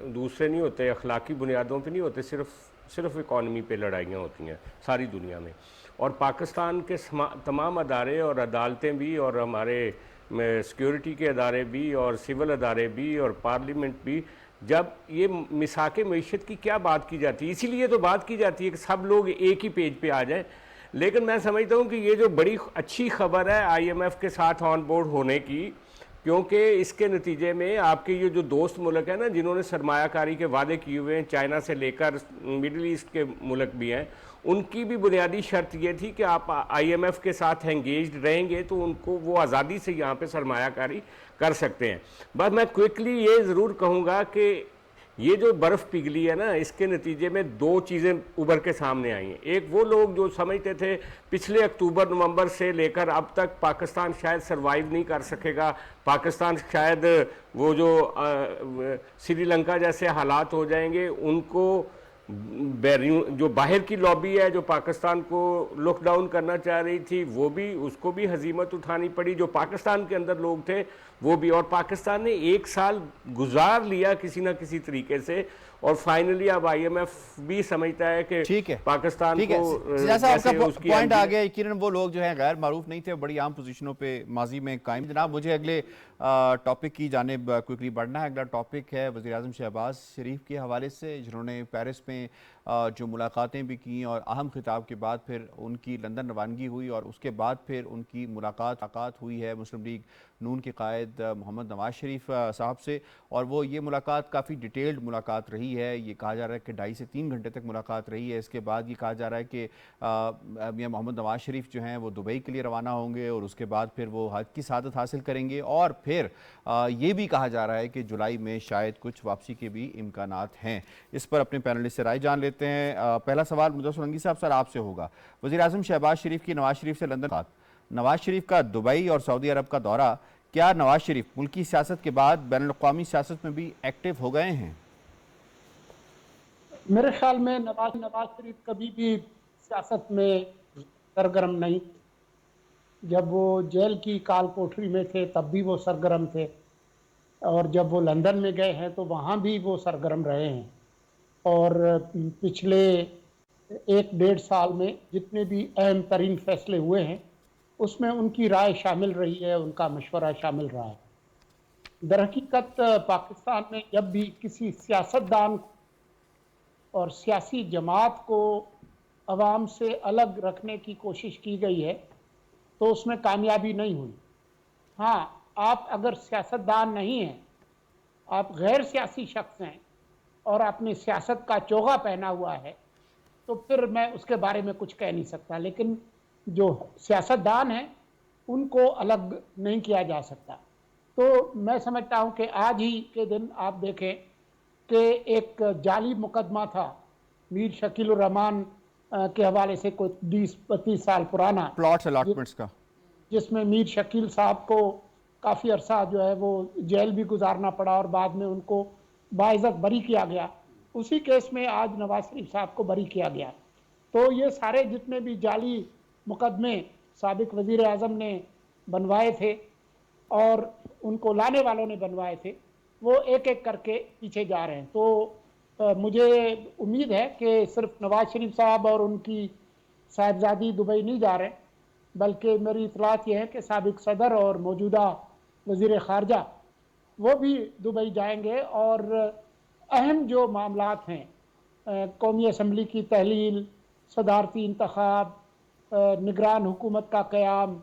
दूसरे नहीं होते, अखलाकी बुनियादों पे नहीं होते, सिर्फ इकॉनमी पे लड़ाइयाँ होती हैं सारी दुनिया में। और पाकिस्तान के तमाम अदारे और अदालतें भी और हमारे सिक्योरिटी के अदारे भी और सिविल अदारे भी और पार्लियामेंट भी, जब ये मिसाके मईशत की क्या बात की जाती है, इसीलिए तो बात की जाती है कि सब लोग एक ही पेज पे आ जाएं। लेकिन मैं समझता हूँ कि ये जो बड़ी अच्छी खबर है IMF के साथ ऑन बोर्ड होने की, क्योंकि इसके नतीजे में आपके ये जो दोस्त मुल्क है ना, जिन्होंने सरमायाकारी के वादे किए हुए हैं, चाइना से लेकर मिडिल ईस्ट के मुल्क भी हैं, उनकी भी बुनियादी शर्त ये थी कि आप IMF के साथ एंगेज्ड रहेंगे तो उनको वो आज़ादी से यहाँ पे सरमायाकारी कर सकते हैं। बस मैं क्विकली ये ज़रूर कहूँगा कि ये जो बर्फ़ पिघली है ना, इसके नतीजे में दो चीज़ें उभर के सामने आई हैं। एक वो लोग जो समझते थे पिछले अक्टूबर नवंबर से लेकर अब तक पाकिस्तान शायद सरवाइव नहीं कर सकेगा, पाकिस्तान शायद वो जो श्रीलंका जैसे हालात हो जाएंगे, उनको जो बाहर की लॉबी है जो पाकिस्तान को लॉकडाउन करना चाह रही थी, वो भी उसको भी हजीमत उठानी पड़ी। जो पाकिस्तान के अंदर लोग थे वो भी, और पाकिस्तान ने 1 साल गुजार लिया किसी ना किसी तरीके से और फाइनली अब IMF भी समझता है कि ठीक है, पाकिस्तान ठीक है। को जैसा जैसे आपका उसकी पॉइंट आ MD गया, यकीनन वो लोग जो हैं गैर मारूफ नहीं थे, बड़ी आम पोजीशनों पे माजी में कायम। जनाब मुझे अगले टॉपिक की जानिब क्विकली बढ़ना है। अगला टॉपिक है वज़ीर-ए-आज़म शहबाज शरीफ के हवाले से, जिन्होंने पेरिस में जो मुलाकातें भी की और अहम खिताब के बाद फिर उनकी लंदन रवानगी हुई और उसके बाद फिर उनकी मुलाकात हुई है मुस्लिम लीग नून के कायद मोहम्मद नवाज शरीफ साहब से। और वो ये मुलाकात काफ़ी डिटेल्ड मुलाकात रही है। ये कहा जा रहा है कि 2.5 से 3 घंटे तक मुलाकात रही है। इसके बाद ये कहा जा रहा है कि मियां मोहम्मद नवाज शरीफ जो हैं वो दुबई के लिए रवाना होंगे और उसके बाद फिर वो हज की सआदत हासिल करेंगे। और फिर ये भी कहा जा रहा है कि जुलाई में शायद कुछ वापसी के भी इम्कानात हैं। इस पर अपने पैनलिस्ट से राय जान लेते हैं। पहला सवाल मुद्दा सोलंकी साहब सर आपसे होगा। वज़ीर-ए-आज़म शहबाज शरीफ की नवाज शरीफ से लंदन, नवाज शरीफ का दुबई और सऊदी अरब का दौरा, क्या नवाज शरीफ मुल्की सियासत के बाद बैनुल-अक़वामी सियासत में भी एक्टिव हो गए हैं? मेरे ख्याल में नवाज शरीफ कभी भी सियासत में सरगर्म नहीं। जब वो जेल की काल कोठरी में थे तब भी वो सरगर्म थे, और जब वो लंदन में गए हैं तो वहाँ भी वो सरगर्म रहे हैं। और पिछले 1-1.5 साल में जितने भी अहम तरीन फैसले हुए हैं उसमें उनकी राय शामिल रही है, उनका मशवरा शामिल रहा है। दरहकीकत पाकिस्तान में जब भी किसी सियासतदान और सियासी जमात को अवाम से अलग रखने की कोशिश की गई है तो उसमें कामयाबी नहीं हुई। हाँ, आप अगर सियासतदान नहीं हैं, आप गैर सियासी शख्स हैं और आपने सियासत का चोगा पहना हुआ है, तो फिर मैं उसके बारे में कुछ कह नहीं सकता। लेकिन जो सियासतदान हैं उनको अलग नहीं किया जा सकता। तो मैं समझता हूँ कि आज ही के दिन आप देखें कि एक जाली मुकदमा था मीर शकील रहमान के हवाले से, कोई 20-25 साल पुराना, प्लॉट्स अलॉटमेंट्स का, जिसमें मीर शकील साहब को काफ़ी अरसा जो है वो जेल भी गुजारना पड़ा और बाद में उनको बाइज़्ज़त बरी किया गया। उसी केस में आज नवाज शरीफ साहब को बरी किया गया। तो ये सारे जितने भी जाली मुकदमे साबिक वज़ीर आज़म ने बनवाए थे और उनको लाने वालों ने बनवाए थे, वो एक एक करके पीछे जा रहे हैं। तो मुझे उम्मीद है कि सिर्फ नवाज शरीफ साहब और उनकी साहिबजादी दुबई नहीं जा रहे, बल्कि मेरी इतलात ये है कि साबिक सदर और मौजूदा वज़ीर ख़ारजा वो भी दुबई जाएंगे और अहम जो मामलात हैं, कौमी असम्बली की तहलील, सदारती इंतखाब, निगरान हुकूमत का क़याम,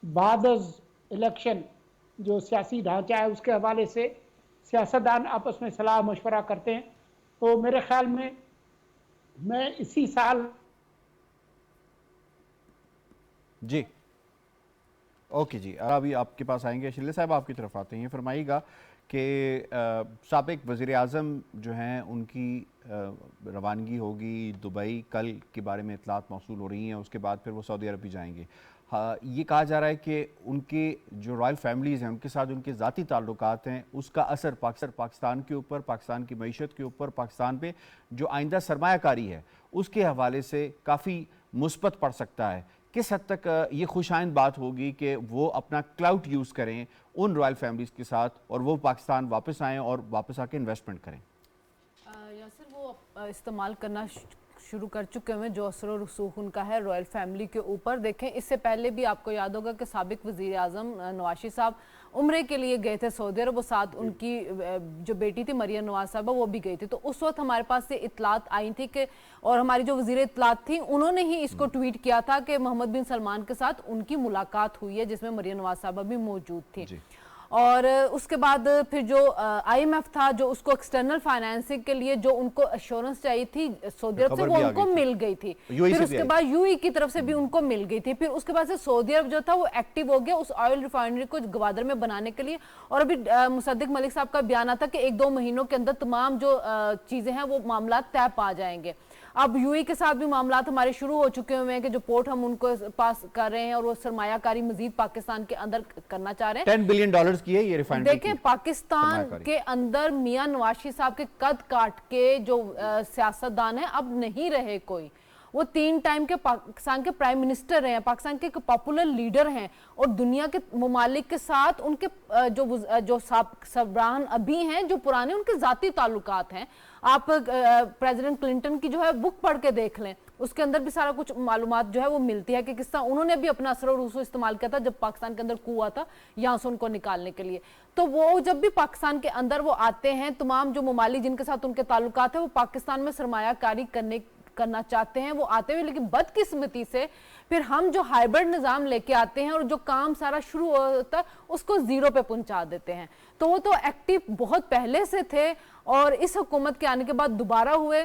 बादज़ इलेक्शन जो सियासी ढांचा है, उसके हवाले से सियासतदान आपस में सलाह मशवरा करते हैं। तो मेरे ख्याल में मैं इसी साल जी ओके जी, अभी आपके पास आएंगे। शिल्ले साहब आपकी तरफ आते हैं, फरमाइएगा कि साबिक वज़ीर-ए-आज़म जो हैं उनकी रवानगी होगी दुबई, कल के बारे में इतलात मौसूल हो रही हैं, उसके बाद फिर वो सऊदी अरब भी जाएंगे। हाँ, ये कहा जा रहा है कि उनके जो रॉयल फैमिलीज़ हैं उनके साथ उनके ज़ाती ताल्लुकात हैं, उसका असर पाकिस्तान के ऊपर, पाकिस्तान की मईशत के ऊपर, पाकिस्तान पे जो आइंदा सरमायाकारी है उसके हवाले से काफ़ी मुस्बत पड़ सकता है। किस हद तक ये खुशाइंद बात होगी कि वो अपना क्लाउड यूज़ करें उन रॉयल फैमिलीज़ के साथ और वो पाकिस्तान वापस आएँ और वापस आके इन्वेस्टमेंट करें? यासिर, वो इस्तेमाल करना शुरू कर चुके हैं जो असर और रसूख उनका है रॉयल फैमिली के ऊपर। देखें, इससे पहले भी आपको याद होगा कि साबिक वज़ीर आज़म नवाज शरीफ साहब उम्रे के लिए गए थे सऊदी अरब, वो साथ उनकी जो बेटी थी मरियम नवाज साहबा वो भी गई थी। तो उस वक्त हमारे पास से इतलात आई थी कि, और हमारी जो वज़ीर इतलात थी उन्होंने ही इसको ट्वीट किया था कि मोहम्मद बिन सलमान के साथ उनकी मुलाकात हुई है जिसमें मरियम नवाज साहबा भी मौजूद थी। और उसके बाद फिर जो IMF था जो उसको एक्सटर्नल फाइनेंसिंग के लिए जो उनको एश्योरेंस चाहिए थी सऊदी अरब से, वो उनको मिल गई थी। फिर उसके बाद UAE की तरफ से भी उनको मिल गई थी। फिर उसके बाद से सऊदी अरब जो था वो एक्टिव हो गया उस ऑयल रिफाइनरी को गवादर में बनाने के लिए। और अभी मुसद्दिक मलिक साहब का बयान आता कि 1-2 महीनों के अंदर तमाम जो चीज़ें हैं वो मामला तय पा जाएंगे। अब UAE के साथ भी मामला हमारे शुरू हो चुके हुए हैं कि जो पोर्ट हम उनको पास कर रहे हैं और वो सरमायाकारी मजीद पाकिस्तान के अंदर करना चाह रहे हैं। $10 बिलियन की है ये रिफाइनरी। देखें, पाकिस्तान के अंदर मियां नवाज शरीफ साहब के कद काट के जो सियासतदान है अब नहीं रहे कोई। वो 3 टाइम के पाकिस्तान के प्राइम मिनिस्टर रहे हैं, पाकिस्तान के एक पॉपुलर लीडर हैं और दुनिया के ममालिक के साथ उनके जो सरबराहान अभी हैं, जो पुराने उनके जाती ताल्लुकात हैं। आप प्रेसिडेंट क्लिंटन की जो है बुक पढ़ के देख लें, उसके अंदर भी सारा कुछ मालूमात जो है वो मिलती है कि किस तरह उन्होंने भी अपना असर और रूसो इस्तेमाल किया था जब पाकिस्तान के अंदर कू हुआ था यहाँ से उनको निकालने के लिए। तो वो जब भी पाकिस्तान के अंदर वो आते हैं, तमाम जो ममालिक जिनके साथ उनके ताल्लुकात है वो पाकिस्तान में सरमायाकारी करना चाहते हैं, वो आते हुए, लेकिन बदकिस्मती से फिर हम जो हाइब्रिड निज़ाम लेके आते हैं और जो काम सारा शुरू होता है उसको जीरो पे पहुंचा देते हैं। तो वो तो एक्टिव बहुत पहले से थे और इस हुकूमत के आने के बाद दोबारा हुए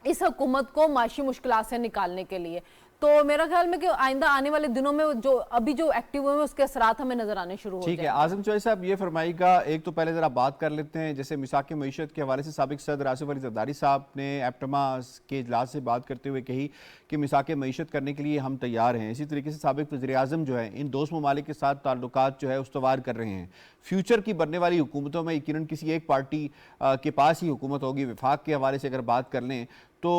इस हुकूमत को माशी मुश्किलात से निकालने के लिए। तो मेरा ख्याल में कि आइंदा आने वाले दिनों में जो अभी जो एक्टिव हुए हैं उसके असरात हमें नजर आने शुरू हो ठीक है। आजम चौधरी साहब ये फरमाइएगा, एक तो पहले जरा बात कर लेते हैं, जैसे मिसाक मईशत के हवाले से साबिक सदर आसिफ अली जरदारी साहब ने एप्टमा के इजलास से बात करते हुए कही कि मिसाक मईशत करने के लिए हम तैयार हैं। इसी तरीके से साबिक वज़ीर आज़म जो है इन दोस्त ममालिक के साथ ताल्लुकात जो है उस्तवार कर रहे हैं। फ्यूचर की बनने वाली हुकूमतों में यकीनन किसी एक पार्टी के पास ही हुकूमत होगी। वफाक के हवाले से अगर बात कर लें तो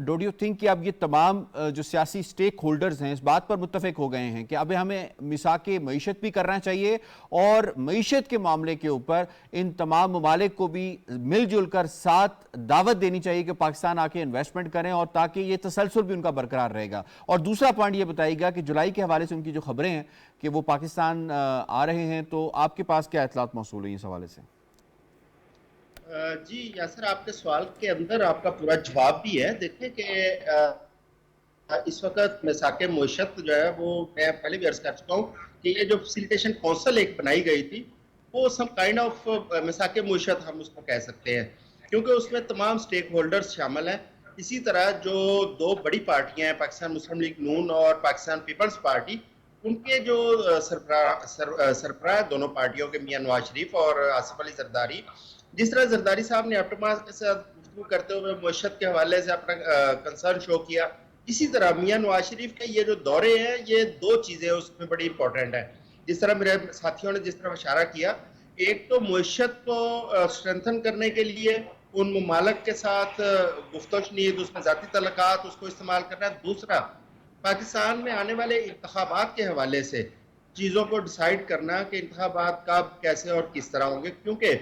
डोंट यू थिंक कि अब ये तमाम जो सियासी स्टेक होल्डर्स हैं इस बात पर मुत्तफिक हो गए हैं कि अब हमें मिसाक मईशत भी करना चाहिए और मईशत के मामले के ऊपर इन तमाम ममालिक को भी मिलजुल कर साथ दावत देनी चाहिए कि पाकिस्तान आके इन्वेस्टमेंट करें और ताकि ये तसलसल भी उनका बरकरार रहेगा। और दूसरा पॉइंट ये बताइएगा कि जुलाई के हवाले से उनकी जो खबरें हैं कि वो पाकिस्तान आ रहे हैं, तो आपके पास क्या इतलात मौसूल है इस हवाले से? जी यासर, आपके सवाल के अंदर आपका पूरा जवाब भी है। देखिए कि इस वक्त मिसाक मईशत जो है वो मैं पहले भी अर्ज कर चुका हूँ कि ये जो फैसिलिटेशन काउंसिल एक बनाई गई थी वो सम काइंड ऑफ मिसाक मईशत हम उसको कह सकते हैं, क्योंकि उसमें तमाम स्टेक होल्डर्स शामिल हैं। इसी तरह जो दो बड़ी पार्टियां हैं, पाकिस्तान मुस्लिम लीग नून और पाकिस्तान पीपल्स पार्टी, उनके जो सरबराह दोनों पार्टियों के मियां नवाज शरीफ और आसिफ अली जरदारी, जिस तरह जरदारी साहब ने एप्टमा के साथ गुफ्तगू करते हुए मईशत के हवाले से अपना कंसर्न शो किया, इसी तरह मियां नवाज शरीफ के ये जो दौरे हैं ये दो चीज़ें उसमें बड़ी इंपॉर्टेंट है। जिस तरह मेरे साथियों ने जिस तरह इशारा किया, एक तो मईशत को स्ट्रेंथन करने के लिए उन ममालिक के साथ गुफ्तगू, उसमें ज़ाती तल्लुकात उसको इस्तेमाल करना है। दूसरा, पाकिस्तान में आने वाले इंतखाबात के हवाले से चीज़ों को डिसाइड करना कि इंतखाबात कब, कैसे और किस तरह होंगे, क्योंकि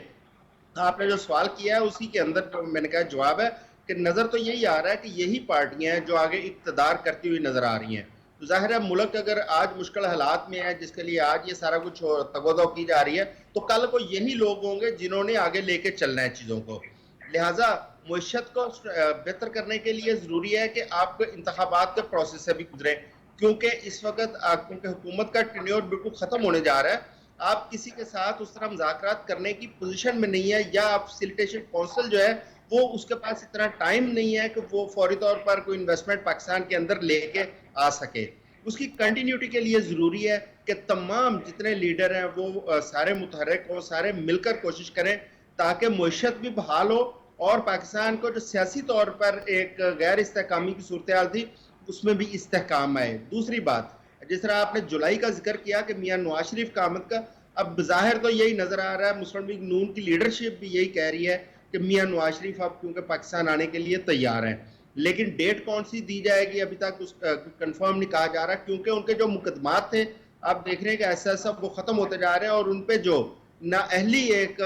आपने जो सवाल किया है उसी के अंदर जो मैंने कहा जवाब है कि नज़र तो यही आ रहा है कि यही पार्टियां हैं जो आगे इक़्तिदार करती हुई नज़र आ रही हैं। तो जाहिर है मुल्क अगर आज मुश्किल हालात में है, जिसके लिए आज ये सारा कुछ तगोदो की जा रही है, तो कल को यही लोग होंगे जिन्होंने आगे लेके चलना है चीज़ों को। लिहाजा मईशत को बेहतर करने के लिए ज़रूरी है कि आप इंतखाबात के प्रोसेस से भी गुजरें, क्योंकि इस वक्त क्योंकि हुकूमत का टेन्योर बिल्कुल ख़त्म होने जा रहा है। आप किसी के साथ उस तरह मुज़ाकरात करने की पोजीशन में नहीं है, या आप फैसिलिटेशन काउंसिल जो है वो उसके पास इतना टाइम नहीं है कि वो फौरी तौर पर कोई इन्वेस्टमेंट पाकिस्तान के अंदर लेके आ सके। उसकी कंटिन्यूटी के लिए ज़रूरी है कि तमाम जितने लीडर हैं वो सारे मुतहर्रिक हो, सारे मिलकर कोशिश करें ताकि मईशत भी बहाल हो और पाकिस्तान को जो सियासी तौर पर एक गैर इस्तेहकामी की सूरत हाल थी उसमें भी इस्तेहकाम आए। दूसरी बात, जिस तरह आपने जुलाई का जिक्र किया कि मियां नवाज शरीफ का आमद का, अब बज़ाहिर तो यही नज़र आ रहा है, मुस्लिम लीग नून की लीडरशिप भी यही कह रही है कि मियां नवाज शरीफ अब क्योंकि पाकिस्तान आने के लिए तैयार हैं, लेकिन डेट कौन सी दी जाएगी अभी तक उस कंफर्म नहीं कहा जा रहा, क्योंकि उनके जो मुकदमात थे आप देख रहे हैं कि ऐसा सब वो ख़त्म होते जा रहे हैं और उन पर जो नाअहली एक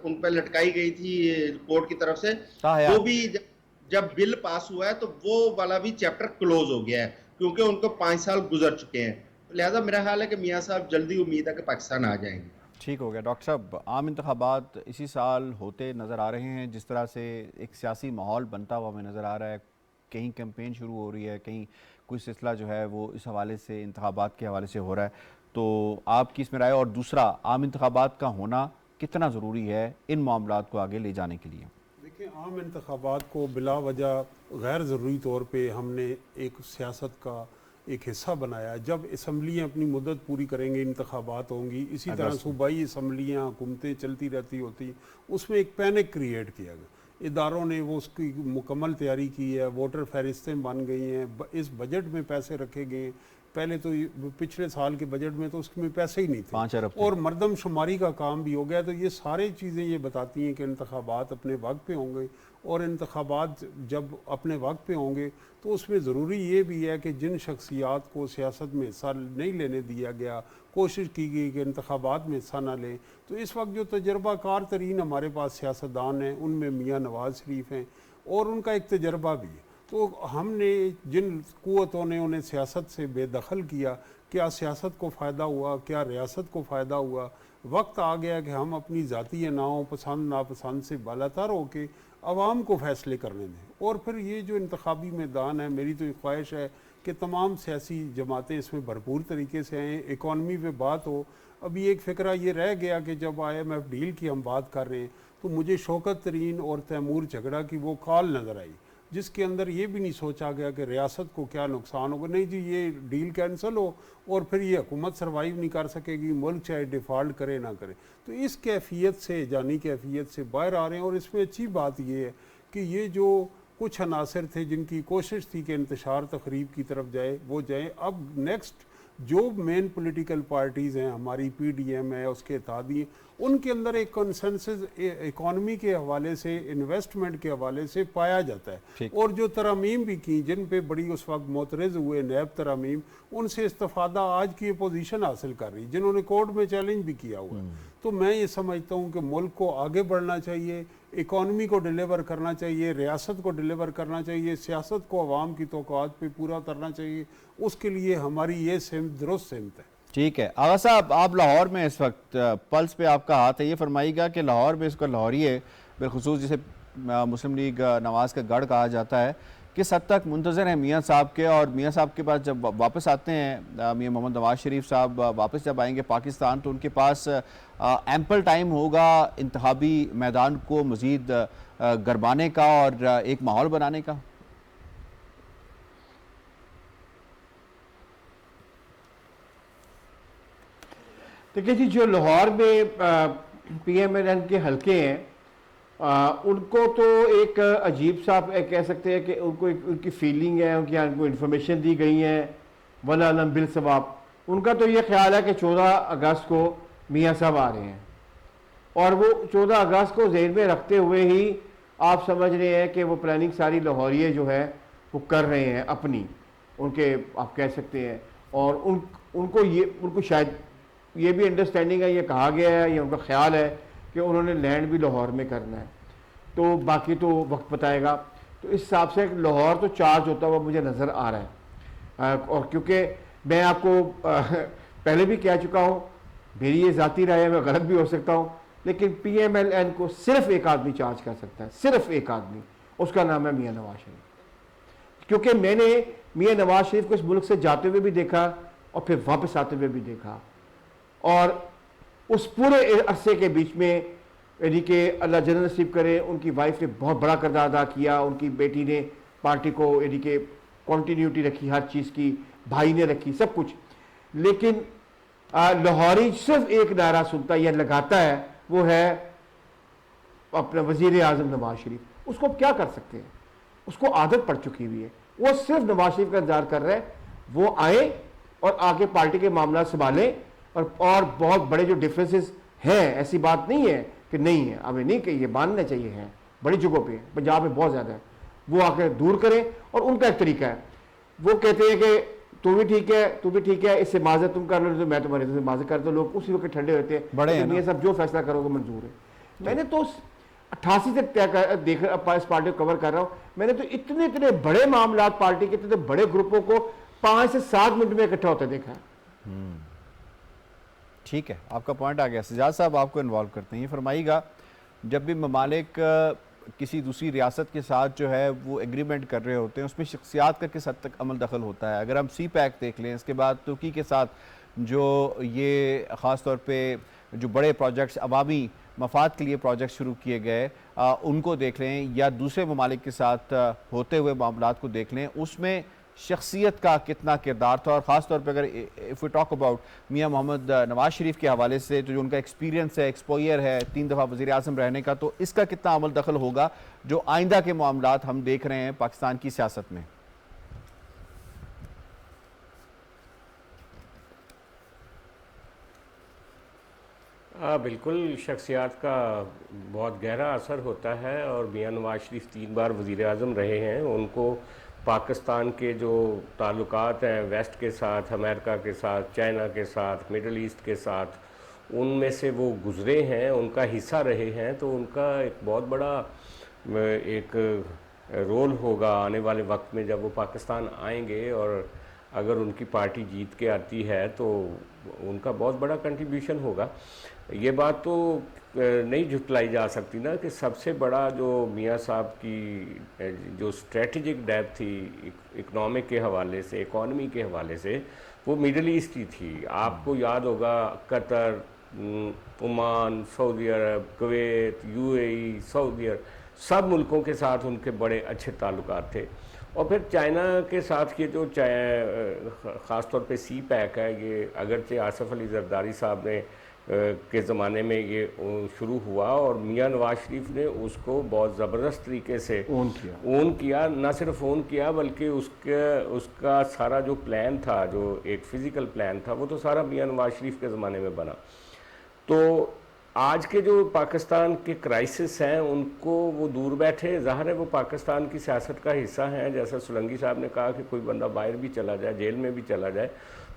उन पर लटकाई गई थी कोर्ट की तरफ से, वो भी जब बिल पास हुआ है तो वो वाला भी चैप्टर क्लोज हो गया है, क्योंकि उनको 5 साल गुजर चुके हैं। लिहाजा मेरा ख्याल है कि मियाँ साहब जल्दी उम्मीद है कि पाकिस्तान आ जाएंगे। ठीक हो गया। डॉक्टर साहब, आम इंतखाबात इसी साल होते नज़र आ रहे हैं, जिस तरह से एक सियासी माहौल बनता हुआ हमें नज़र आ रहा है, कहीं कैंपेन शुरू हो रही है, कहीं कोई सिलसिला जो है वो इस हवाले से इंतखाबात के हवाले से हो रहा है, तो आपकी इसमें राय? और दूसरा, आम इंतखाबात का होना कितना ज़रूरी है इन मामलात को आगे ले जाने के लिए? देखिए, आम इंतखाबात को बिला वजह गैर ज़रूरी तौर पे हमने एक सियासत का एक हिस्सा बनाया। जब असम्बलियाँ अपनी मुद्दत पूरी करेंगी, इंतखाबात होंगी, इसी तरह सूबाई असम्बलियाँ हुकूमतें चलती रहती होती, उसमें एक पैनिक क्रिएट किया गया। इदारों ने वो उसकी मुकम्मल तैयारी की है, वोटर फहरिस्तें बन गई हैं, इस बजट में पैसे रखे गए हैं पहले तो पिछले साल के बजट में तो उसमें पैसे ही नहीं 5 थे अरब थे। और मरदमशुमारी का काम भी हो गया। तो ये सारी चीज़ें ये बताती हैं कि इंतखाबात अपने वक्त पे होंगे और इंतखाबात जब अपने वक्त पे होंगे तो उसमें ज़रूरी ये भी है कि जिन शख्सियात को सियासत में हिस्सा नहीं लेने दिया गया, कोशिश की गई कि इंतखाबात में हिस्सा ना लें, तो इस वक्त जो तजर्बाकार तरीन हमारे पास सियासतदान हैं उनमें मियाँ नवाज़ शरीफ हैं और उनका एक तजर्बा भी है। तो हमने जिन क़ुव्वतों ने उन्हें सियासत से बेदखल किया, क्या सियासत को फ़ायदा हुआ, क्या रियासत को फ़ायदा हुआ? वक्त आ गया कि हम अपनी ज़ाती अनाओं, पसंद नापसंद से बालातर होकर आवाम को फ़ैसले करने दें। और फिर ये जो इंतखाबी मैदान है, मेरी तो ख्वाहिश है कि तमाम सियासी जमातें इसमें भरपूर तरीके से आएँ, इकॉनमी पे बात हो। अभी एक फ़िक्रा ये रह गया कि जब IMF डील की हम बात कर रहे हैं तो मुझे शौकत तरीन और तैमूर झगड़ा की वो कॉल नज़र आई, जिसके अंदर ये भी नहीं सोचा गया कि रियासत को क्या नुकसान होगा। नहीं जी, ये डील कैंसिल हो और फिर ये हुकूमत सर्वाइव नहीं कर सकेगी, मुल्क चाहे डिफ़ॉल्ट करे ना करे। तो इस कैफियत से, जानी कैफियत से बाहर आ रहे हैं। और इसमें अच्छी बात ये है कि ये जो कुछ अनासर थे जिनकी कोशिश थी कि इंतशार तकरीब की तरफ जाए, वो जाए। अब नेक्स्ट जो मेन पॉलिटिकल पार्टीज़ हैं, हमारी PDM है, उसके इत्तेहादी, उनके अंदर एक कंसेंसस इकॉनमी के हवाले से, इन्वेस्टमेंट के हवाले से पाया जाता है। और जो तरमीम भी की, जिन पे बड़ी उस वक्त मोतरज़ हुए नैब तरमीम, उनसे इस्तिफ़ादा आज की अपोजिशन हासिल कर रही, जिन्होंने कोर्ट में चैलेंज भी किया हुआ है। तो मैं ये समझता हूँ कि मुल्क को आगे बढ़ना चाहिए, इकॉनमी को डिलीवर करना चाहिए, रियासत को डिलीवर करना चाहिए, सियासत को अवाम की तौक़ात पे पूरा करना चाहिए। उसके लिए हमारी ये सिमत दुरुस्त सिमत है। ठीक है आगा साहब, आप लाहौर में इस वक्त, पल्स पे आपका हाथ है, ये फरमाइएगा कि लाहौर में इसको लाहौरिये बिलखुसूस जिसे मुस्लिम लीग नवाज़ का गढ़ कहा जाता है, किस हद तक मुंतज़र हैं मियाँ साहब के? और मियाँ साहब के पास जब वापस आते हैं, मियाँ मोहम्मद नवाज़ शरीफ साहब वापस जब आएंगे पाकिस्तान, तो उनके पास एम्पल टाइम होगा इंतखाबी मैदान को मज़ीद गरमाने का और एक माहौल बनाने का? देखिए जी, जो लाहौर में PMLN के हलके हैं, उनको तो एक अजीब सा कह सकते हैं कि उनको एक उनकी फीलिंग है, उनको इन्फॉर्मेशन दी गई है वला अलम बिल सवाब। उनका तो ये ख्याल है कि 14 अगस्त को मियाँ साहब आ रहे हैं और वो 14 अगस्त को जहन में रखते हुए ही आप समझ रहे हैं कि वो प्लानिंग सारी लाहौरिये जो है वो कर रहे हैं अपनी, उनके आप कह सकते हैं। और उनको शायद ये भी अंडरस्टैंडिंग है, ये कहा गया है, ये उनका ख्याल है कि उन्होंने लैंड भी लाहौर में करना है। तो बाकी तो वक्त बताएगा। तो इस हिसाब से लाहौर तो चार्ज होता हुआ मुझे नज़र आ रहा है। और क्योंकि मैं आपको पहले भी कह चुका हूँ, मेरी ये ज़ाती राय है, मैं गलत भी हो सकता हूँ, लेकिन PMLN को सिर्फ एक आदमी चार्ज कर सकता है, सिर्फ एक आदमी, उसका नाम है मियाँ नवाज शरीफ। क्योंकि मैंने मियाँ नवाज शरीफ को इस मुल्क से जाते हुए भी देखा और फिर वापस आते हुए भी देखा, और उस पूरे अरसे के बीच में यानी कि अल्लाह जन्नत नसीब करे, उनकी वाइफ ने बहुत बड़ा किरदार अदा किया, उनकी बेटी ने पार्टी को यानी कि कॉन्टीन्यूटी रखी, हर चीज़ की, भाई ने रखी, सब कुछ। लेकिन लाहौरी सिर्फ एक नारा सुनता या लगाता है, वो है अपना वज़ीर आज़म नवाज शरीफ। उसको क्या कर सकते हैं, उसको आदत पड़ चुकी हुई है, वो सिर्फ नवाज शरीफ का इंतजार कर रहे हैं, वो आए और आके पार्टी के मामला संभालें। और बहुत बड़े जो डिफरेंसेस हैं, ऐसी बात नहीं है कि नहीं है, हमें नहीं कि ये मानना चाहिए, हैं बड़ी जगहों पे, पंजाब में बहुत ज़्यादा है, वो आकर दूर करें। और उनका एक तरीका है, वो कहते हैं कि तू भी ठीक है, तू भी ठीक है, इससे माजत तुम कर लो, तो मैं तुम्हारे से माजत कर दो। लोग उसी वक्त ठंडे होते हैं, बड़े हैं, सब जो फैसला करोगे मंजूर है। मैंने तो 88 से देख इस पार्टी को कवर कर रहा हूँ, मैंने तो इतने इतने बड़े मामला पार्टी के इतने बड़े ग्रुपों को 5 से 7 मिनट में इकट्ठा होता देखा है। ठीक है, आपका पॉइंट आ गया। सजाद साहब, आपको इन्वॉल्व करते हैं, ये फरमाइएगा, जब भी ममालिक किसी दूसरी रियासत के साथ जो है वो एग्रीमेंट कर रहे होते हैं, उसमें शख्सियात का किस हद तक अमल दखल होता है? अगर हम CPAC देख लें, इसके बाद तुर्की के साथ जो ये ख़ास तौर पे जो बड़े प्रोजेक्ट्स, अवामी मफाद के लिए प्रोजेक्ट शुरू किए गए, उनको देख लें, या दूसरे ममालिक के साथ होते हुए मामलात को देख लें, उसमें शख्सियत का कितना किरदार था? और ख़ास तौर पे अगर इफ़ वी टॉक अबाउट मियाँ मोहम्मद नवाज शरीफ के हवाले से, तो जो उनका एक्सपीरियंस है, एक्सपोयर है 3 दफ़ा वज़ीर आज़म रहने का, तो इसका कितना अमल दखल होगा जो आइंदा के मामलात हम देख रहे हैं पाकिस्तान की सियासत में? बिल्कुल शख्सियात का बहुत गहरा असर होता है और मियां नवाज शरीफ 3 बार वज़ीर आज़म रहे हैं। उनको पाकिस्तान के जो ताल्लुकात हैं वेस्ट के साथ, अमेरिका के साथ, चाइना के साथ, मिडल ईस्ट के साथ, उनमें से वो गुज़रे हैं, उनका हिस्सा रहे हैं। तो उनका एक बहुत बड़ा एक रोल होगा आने वाले वक्त में जब वो पाकिस्तान आएंगे, और अगर उनकी पार्टी जीत के आती है तो उनका बहुत बड़ा कंट्रीब्यूशन होगा। ये बात तो नहीं झुटलाई जा सकती ना कि सबसे बड़ा जो मियां साहब की जो स्ट्रेटजिक डेप्थ थी इकोनॉमिक के हवाले से, इकॉनमी के हवाले से, वो मिडल ईस्ट ही थी। आपको याद होगा कतर, ओमान, सऊदी अरब, कुवैत, यूएई, सऊदी अरब, सब मुल्कों के साथ उनके बड़े अच्छे ताल्लुकात थे। और फिर चाइना के साथ ये जो ख़ास तौर पे सी पैक है, ये अगरचे आसफ़ अली ज़रदारी साहब ने के ज़माने में ये शुरू हुआ और मियां नवाज शरीफ ने उसको बहुत ज़बरदस्त तरीके से ओन किया। ना सिर्फ ओन किया बल्कि उसका सारा जो प्लान था, जो एक फ़िज़िकल प्लान था, वो तो सारा मियां नवाज शरीफ के ज़माने में बना। तो आज के जो पाकिस्तान के क्राइसिस हैं उनको वो दूर बैठे, ज़ाहिर है वो पाकिस्तान की सियासत का हिस्सा हैं। जैसा सोलंकी साहब ने कहा कि कोई बंदा बाहर भी चला जाए, जेल में भी चला जाए,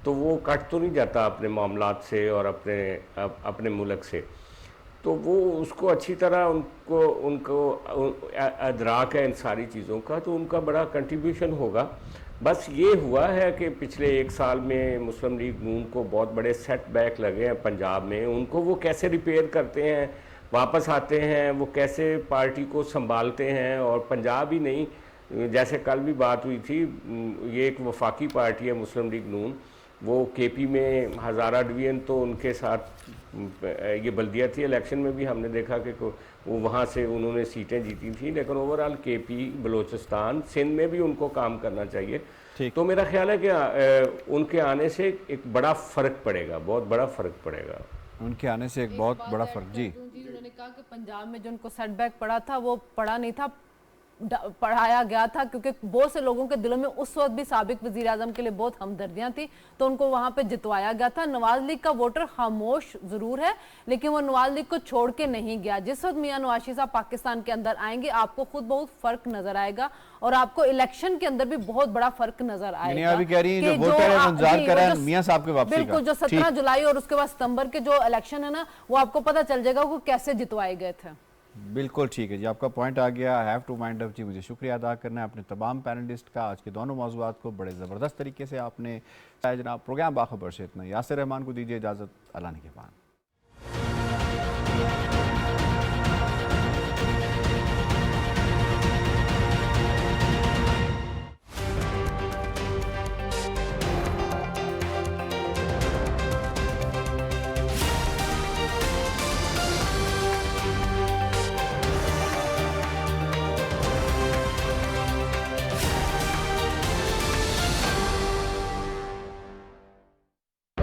तो वो कट तो नहीं जाता अपने मामलात से और अपने मुल्क से। तो वो उसको अच्छी तरह उनको अदराक है इन सारी चीज़ों का, तो उनका बड़ा कंट्रीब्यूशन होगा। बस ये हुआ है कि पिछले 1 साल में मुस्लिम लीग नून को बहुत बड़े सेटबैक लगे हैं पंजाब में। उनको वो कैसे रिपेयर करते हैं, वापस आते हैं, वो कैसे पार्टी को संभालते हैं। और पंजाब ही नहीं, जैसे कल भी बात हुई थी, ये एक वफाकी पार्टी है मुस्लिम लीग नून, वो केपी में हज़ारा डिवीज़न तो उनके साथ ये बल्दियाती इलेक्शन में भी हमने देखा कि वो वहाँ से उन्होंने सीटें जीती थी, लेकिन ओवरऑल केपी, बलूचिस्तान, सिंध में भी उनको काम करना चाहिए। तो मेरा ख्याल है कि उनके आने से एक बड़ा फ़र्क पड़ेगा, बहुत बड़ा फ़र्क पड़ेगा उनके आने से एक बहुत बड़ा फ़र्क। जी, उन्होंने कहा कि पंजाब में जो उनको सेटबैक पड़ा था वो पड़ा नहीं था, पढ़ाया गया था, क्योंकि बहुत से लोगों के दिलों में उस वक्त भी साबिक वजीर आजम के लिए बहुत हमदर्दियां थी, तो उनको वहां पे जितवाया गया था। नवाज लीग का वोटर खामोश जरूर है, लेकिन वो नवाज लीग को छोड़ के नहीं गया। जिस वक्त मियां नवाज शरीफ साहब पाकिस्तान के अंदर आएंगे, आपको खुद बहुत फर्क नजर आएगा और आपको इलेक्शन के अंदर भी बहुत बड़ा फर्क नजर आएगा। अभी कह रही हैं जो वोटर है इंतजार कर रहे हैं मियां साहब के वापसी का। बिल्कुल, जो 17 जुलाई और उसके बाद सितंबर के जो इलेक्शन है ना, वो आपको पता चल जाएगा वो कैसे जितवाए गए थे। बिल्कुल ठीक है जी, आपका पॉइंट आ गया। हैव टू माइंड अप जी, मुझे शुक्रिया अदा करना है अपने तमाम पैनलिस्ट का। आज के दोनों मौज़ूआत को बड़े ज़बरदस्त तरीके से आपने जनाब। प्रोग्राम बाखबर से इतना। यासिर रहमान को दीजिए इजाज़त, अल्लाह ने के बाद।